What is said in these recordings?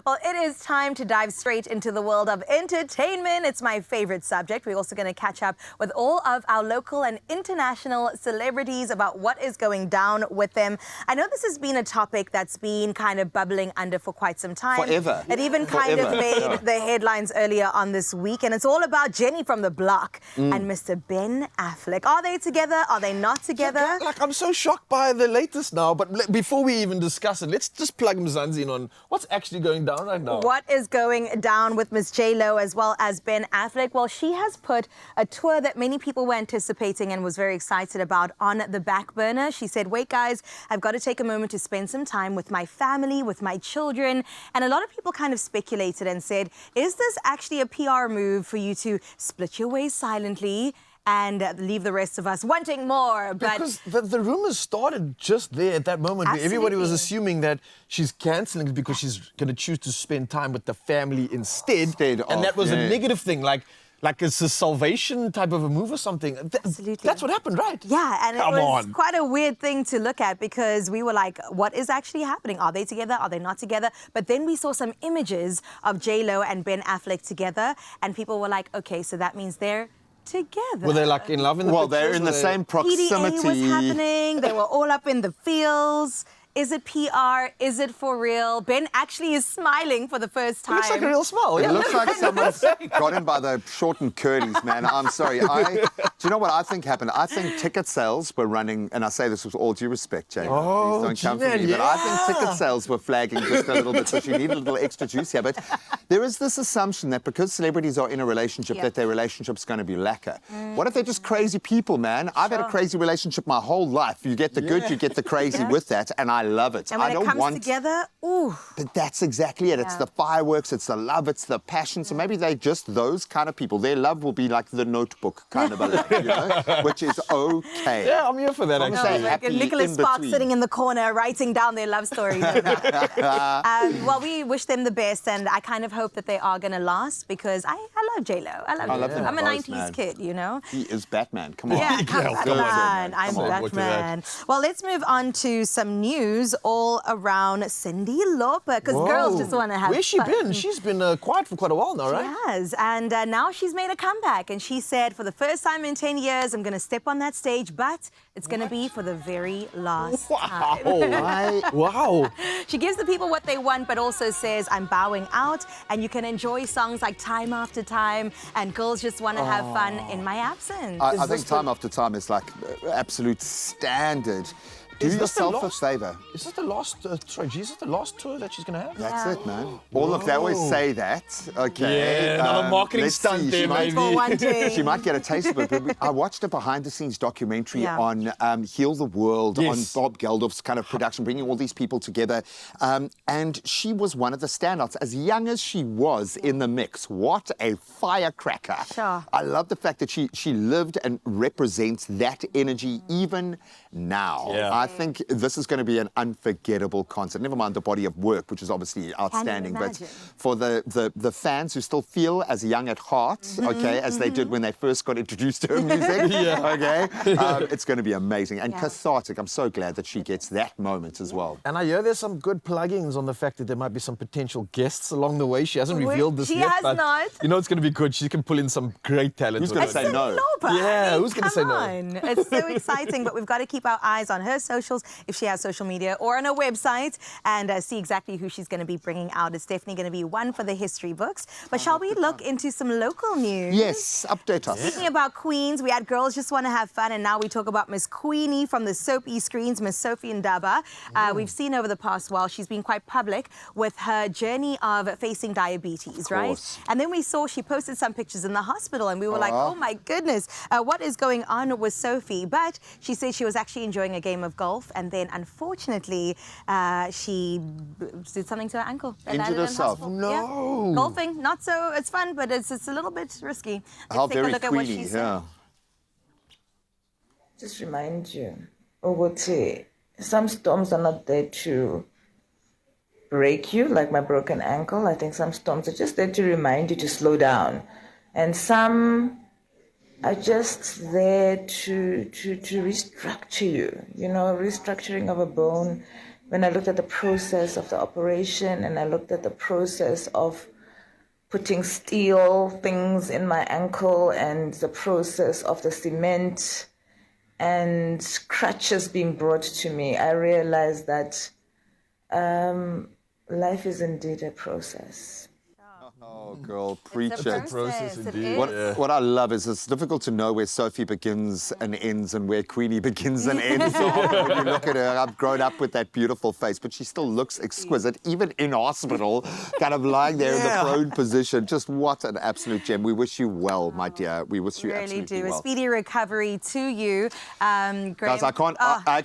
Well, it is time to dive straight into the world of entertainment. It's my favorite subject. We're also going to catch up with all of our local and international celebrities about what is going down with them. I know this has been a topic that's been kind of bubbling under for quite some time. Forever. It even kind of made the headlines earlier on this week, and it's all about Jenny from the block and Mr. Ben Affleck. Are they together? Are they not together? Like, I'm so shocked by the latest now, but before we even discuss it, let's just plug Mzansi in on what's actually going down right now. What is going down with Miss J-Lo as well as Ben Affleck? Well, she has put a tour that many people were anticipating and was very excited about on the back burner. She said, wait, guys, I've got to take a moment to spend some time with my family, with my children. And a lot of people kind of speculated and said, is this actually a PR move for you to split your ways silently and leave the rest of us wanting more? But because the rumors started just there at that moment where everybody was assuming that she's cancelling because she's going to choose to spend time with the family instead. And that was a negative thing, like it's a salvation type of a move or something. Absolutely. That's what happened, right? Yeah, and it was quite a weird thing to look at because we were like, what is actually happening? Are they together? Are they not together? But then we saw some images of J-Lo and Ben Affleck together, and people were like, okay, so that means they're together. Were they like in love in the Well, pictures? they're in the same proximity. PDA was happening. They were all up in the fields. Is it PR? Is it for real? Ben actually is smiling for the first time. It looks like a real smile. It looks like someone's got him by the short and curlies, man. I'm sorry. Do you know what I think happened? I think ticket sales were running, and I say this with all due respect, Jane. Oh, please don't come for me, but I think ticket sales were flagging just a little bit, so she needed a little extra juice here. But there is this assumption that because celebrities are in a relationship, that their relationship's going to be lacquer. What if they're just crazy people, man? I've had a crazy relationship my whole life. You get the good, you get the crazy with that, and I love it. And when it comes together, ooh. But that's exactly it. It's the fireworks, it's the love, it's the passion. So maybe they're just those kind of people. Their love will be like the Notebook kind of a love, you know, which is okay. Yeah, I'm here for that, actually. Like Nicholas Sparks sitting in the corner writing down their love story. Well, we wish them the best, and I kind of hope that they are going to last because I love J-Lo. I love her. I'm a 90s kid, you know. He is Batman. Come on. Yeah, Batman. I'm Batman. Well, let's move on to some news all around Cyndi Lauper, because girls just want to have Where's she been? She's been quiet for quite a while now, right? She has, and now she's made a comeback, and she said, for the first time in 10 years, I'm going to step on that stage, but it's going to be for the very last time. Wow. She gives the people what they want, but also says, I'm bowing out, and you can enjoy songs like Time After Time, and girls just want to have fun in my absence. I think Time After Time is like absolute standard. Do yourself a favour. Is this the last, Jesus, the last tour that she's going to have? That's it, man. Well, look, they always say that. Okay. Yeah, another marketing stunt there, maybe. She might get a taste of it. But I watched a behind-the-scenes documentary on Heal the World, on Bob Geldof's kind of production, bringing all these people together. And she was one of the standouts. As young as she was in the mix, what a firecracker. Sure. I love the fact that she lived and represents that energy even now. Yeah. I think this is going to be an unforgettable concert. Never mind the body of work, which is obviously outstanding. But for the fans who still feel as young at heart, as they did when they first got introduced to her music, it's going to be amazing and cathartic. I'm so glad that she gets that moment as well. And I hear there's some good plugins on the fact that there might be some potential guests along the way. She hasn't revealed this yet. She has not. You know it's going to be good. She can pull in some great talent. Who's going to say no? Yeah, who's going to say no? It's so exciting, but we've got to keep our eyes on her socials, if she has social media, or on her website, and see exactly who she's going to be bringing out. It's definitely going to be one for the history books. But shall we look into some local news? Yes, update us. Speaking about queens, we had Girls Just Want to Have Fun, and now we talk about Miss Queenie from the soapy screens, Miss Sophie Ndaba. We've seen over the past while she's been quite public with her journey of facing diabetes, right? And then we saw she posted some pictures in the hospital, and we were like, oh my goodness, what is going on with Sophie? But she said she was actually enjoying a game of golf, and then unfortunately she did something to her ankle. Injured herself. No. Yeah. Golfing, not so, it's fun, but it's a little bit risky. How Let's take a very look at what she said. Just remind you, Ogote, some storms are not there to break you, like my broken ankle. I think some storms are just there to remind you to slow down. And some are just there to restructure you. You know, restructuring of a bone when I looked at the process of the operation and I looked at the process of putting steel things in my ankle and the process of the cement and crutches being brought to me, I realized that life is indeed a process. Oh, girl, preach It's a it. process it indeed. is. What I love is it's difficult to know where Sophie begins and ends and where Queenie begins and ends. When you look at her, I've grown up with that beautiful face, but she still looks exquisite, even in hospital, kind of lying there in the prone position. Just what an absolute gem. We wish you well, my dear. We wish you Really absolutely do. well. A speedy recovery to you, Graham. Guys, I can't.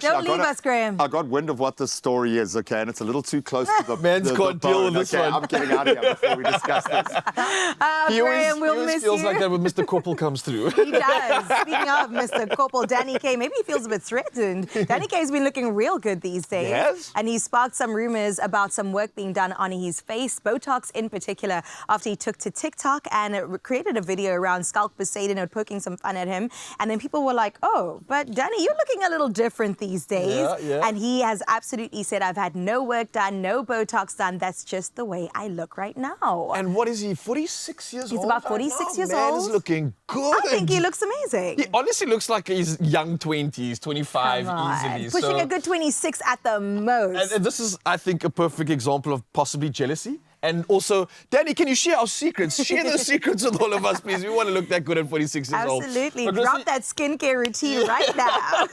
Don't leave us, Graham. I got wind of what the story is, okay, and it's a little too close to the Man's the can't deal bone, with this okay? one. I'm getting out of here before we discuss this. Graham, we'll he always miss feels you. like that when Mr. Corporal comes through. He does. Speaking of Mr. Corporal Danny K, maybe he feels a bit threatened. Danny K's been looking real good these days. Yes. And he sparked some rumors about some work being done on his face, Botox in particular, after he took to TikTok and created a video around Skulk Poseidon poking some fun at him. And then people were like, oh, but Danny, you're looking a little different these days. Yeah. And he has absolutely said, I've had no work done, no Botox done. That's just the way I look right now. And what is he, 46 years old? He's about 46 years Man old. is looking good. I think he looks amazing. He honestly looks like he's young 20s, 25 Come on. easily. Pushing a good 26 at the most. And this is, I think, a perfect example of possibly jealousy. And also, Danny, can you share our secrets? Share those secrets with all of us, please. We want to look that good at 46 years old. Absolutely. But Drop that skincare routine right now.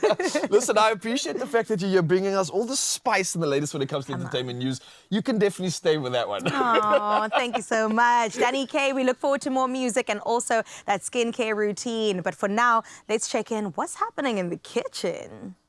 Listen, I appreciate the fact that you're here bringing us all the spice and the latest when it comes to entertainment news. You can definitely stay with that one. Oh, thank you so much. Danny K, we look forward to more music and also that skincare routine. But for now, let's check in what's happening in the kitchen.